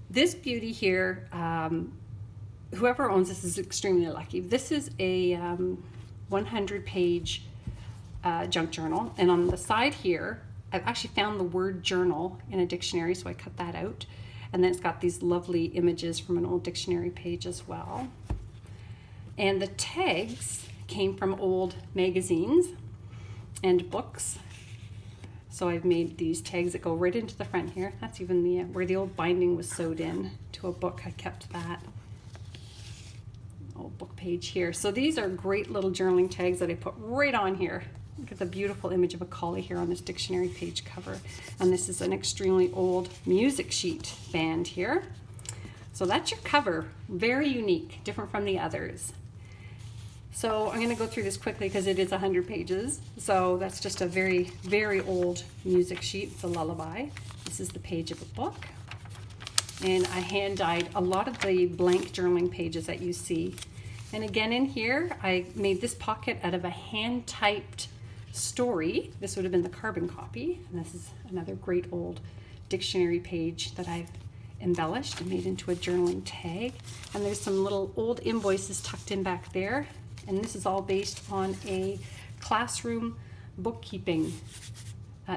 This beauty here, whoever owns this is extremely lucky. This is a 100-page junk journal, and on the side here, I've actually found the word journal in a dictionary, so I cut that out. And then it's got these lovely images from an old dictionary page as well. And the tags came from old magazines and books. So I've made these tags that go right into the front here. That's even the where the old binding was sewed in to a book. I kept that old book page here. So these are great little journaling tags that I put right on here. Look at the beautiful image of a collie here on this dictionary page cover. And this is an extremely old music sheet band here. So that's your cover. Very unique, different from the others. So I'm going to go through this quickly because it is 100 pages. So that's just a very, very old music sheet. It's a lullaby. This is the page of a book. And I hand dyed a lot of the blank journaling pages that you see. And again in here, I made this pocket out of a hand-typed story. This would have been the carbon copy. And this is another great old dictionary page that I've embellished and made into a journaling tag. And there's some little old invoices tucked in back there. And this is all based on a classroom bookkeeping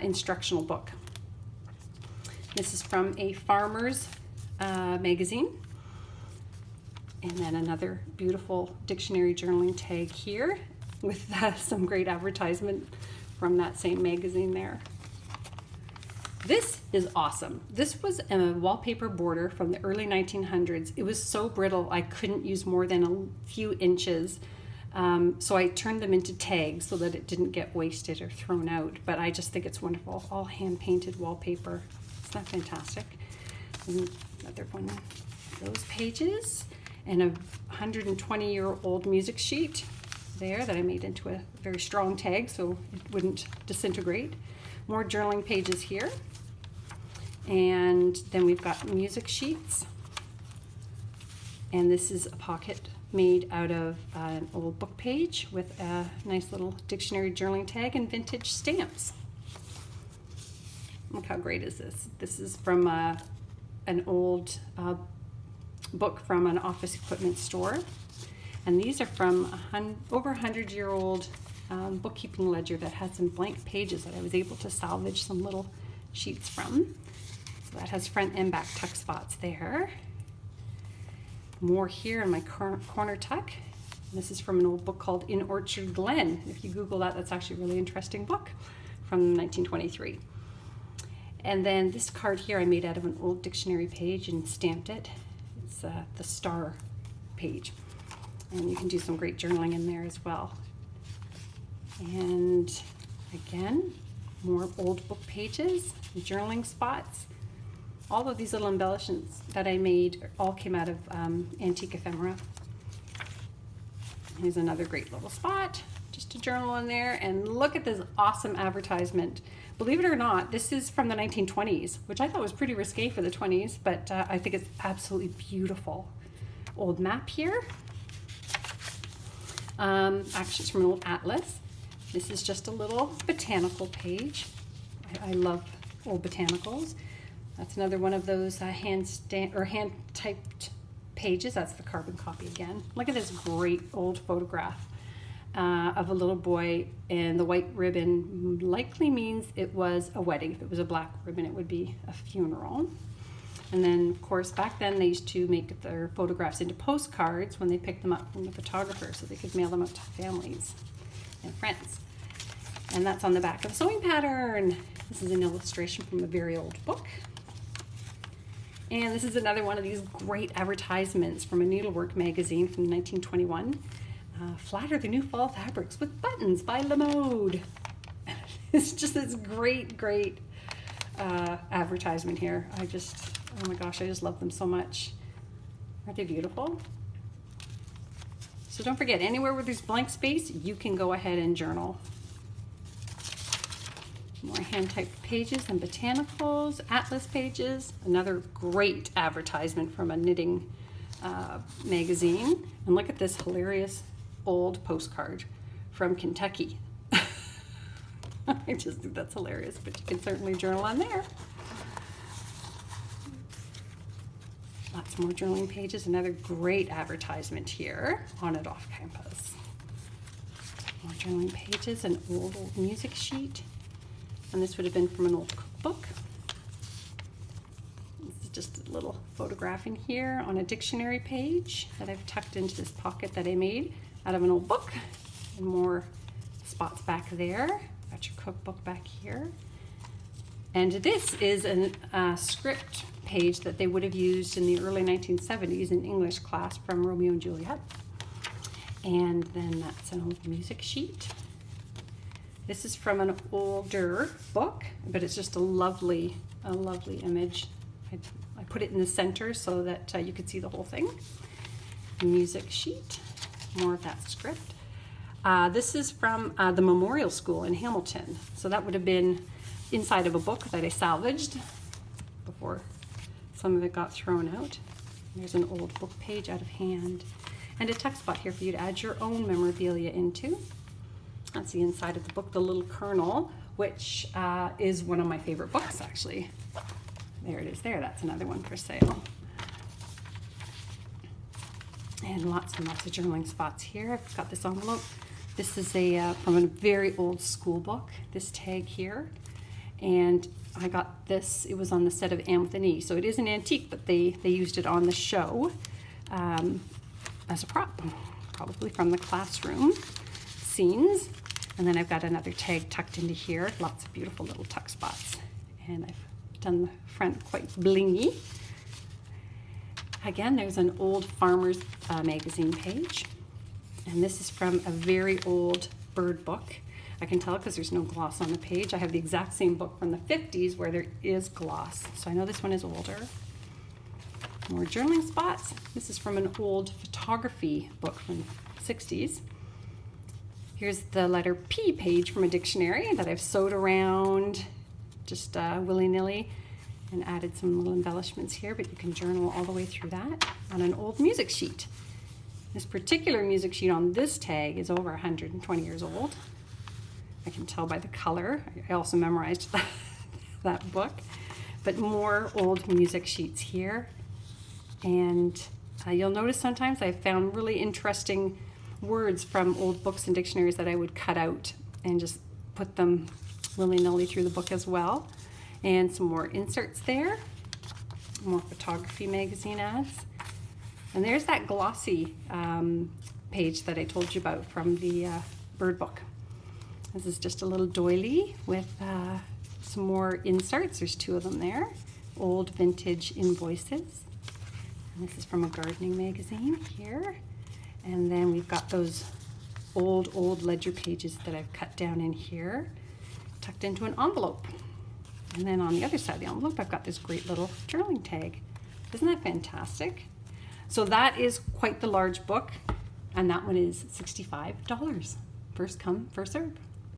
instructional book. This is from a farmer's magazine. And then another beautiful dictionary journaling tag here with some great advertisement from that same magazine there. This is awesome. This was a wallpaper border from the early 1900s. It was so brittle I couldn't use more than a few inches. So I turned them into tags so that it didn't get wasted or thrown out. But I just think it's wonderful. All hand-painted wallpaper. Isn't that fantastic? And another one of those pages. And a 120-year-old music sheet there that I made into a very strong tag so it wouldn't disintegrate. More journaling pages here. And then we've got music sheets. And this is a pocket made out of an old book page with a nice little dictionary journaling tag and vintage stamps. Look how great is this. This is from an old book from an office equipment store. And these are from over 100-year-old bookkeeping ledger that had some blank pages that I was able to salvage some little sheets from. So that has front and back tuck spots there. More here in my corner tuck. This is from an old book called In Orchard Glen. If you Google that, that's actually a really interesting book from 1923. And then this card here I made out of an old dictionary page and stamped it. It's the star page. And you can do some great journaling in there as well. And again, more old book pages, journaling spots. All of these little embellishments that I made all came out of antique ephemera. Here's another great little spot, just a journal in there. And look at this awesome advertisement. Believe it or not, this is from the 1920s, which I thought was pretty risque for the 20s, but I think it's absolutely beautiful. Old map here. Actually, it's from an old atlas. This is just a little botanical page. I love old botanicals. That's another one of those hand-typed pages. That's the carbon copy again. Look at this great old photograph of a little boy, and the white ribbon likely means it was a wedding. If it was a black ribbon, it would be a funeral. And then, of course, back then they used to make their photographs into postcards when they picked them up from the photographer so they could mail them out to families and friends. And that's on the back of the sewing pattern. This is an illustration from a very old book. And this is another one of these great advertisements from a needlework magazine from 1921. Flatter the new fall fabrics with buttons by La Mode. It's just this great, great advertisement here. Oh my gosh, I just love them so much. Aren't they beautiful? So don't forget, anywhere where there's blank space, you can go ahead and journal. More hand-typed pages and botanicals, atlas pages. Another great advertisement from a knitting magazine. And look at this hilarious old postcard from Kentucky. I just think that's hilarious, but you can certainly journal on there. Lots more journaling pages. Another great advertisement here on it off campus. More journaling pages, an old music sheet. And this would have been from an old cookbook. This is just a little photograph in here on a dictionary page that I've tucked into this pocket that I made out of an old book. And more spots back there. Got your cookbook back here. And this is a script page that they would have used in the early 1970s in English class from Romeo and Juliet. And then that's an old music sheet. This is from an older book, but it's just a lovely image. I put it in the center so that you could see the whole thing. A music sheet, more of that script. This is from the Memorial School in Hamilton. So that would have been inside of a book that I salvaged before some of it got thrown out. There's an old book page out of hand and a tuck spot here for you to add your own memorabilia into. That's the inside of the book, The Little Colonel, which is one of my favorite books actually. There it is there, that's another one for sale. And lots and lots of journaling spots here. I've got this envelope. This is from a very old school book, this tag here. And I got this, it was on the set of Anne with an E. So it is an antique, but they used it on the show as a prop, probably from the classroom scenes. And then I've got another tag tucked into here, lots of beautiful little tuck spots. And I've done the front quite blingy. Again, there's an old Farmer's magazine page. And this is from a very old bird book. I can tell because there's no gloss on the page. I have the exact same book from the 50s where there is gloss. So I know this one is older. More journaling spots. This is from an old photography book from the 60s. Here's the letter P page from a dictionary that I've sewed around just willy-nilly and added some little embellishments here, but you can journal all the way through that on an old music sheet. This particular music sheet on this tag is over 120 years old. I can tell by the color. I also memorized that book. But more old music sheets here. And you'll notice sometimes I've found really interesting words from old books and dictionaries that I would cut out and just put them willy-nilly through the book as well. And some more inserts there. More photography magazine ads. And there's that glossy page that I told you about from the bird book. This is just a little doily with some more inserts. There's 2 of them there. Old vintage invoices. And this is from a gardening magazine here. And then we've got those old ledger pages that I've cut down in here, tucked into an envelope. And then on the other side of the envelope, I've got this great little journaling tag. Isn't that fantastic? So that is quite the large book, and that one is $65. First come, first serve.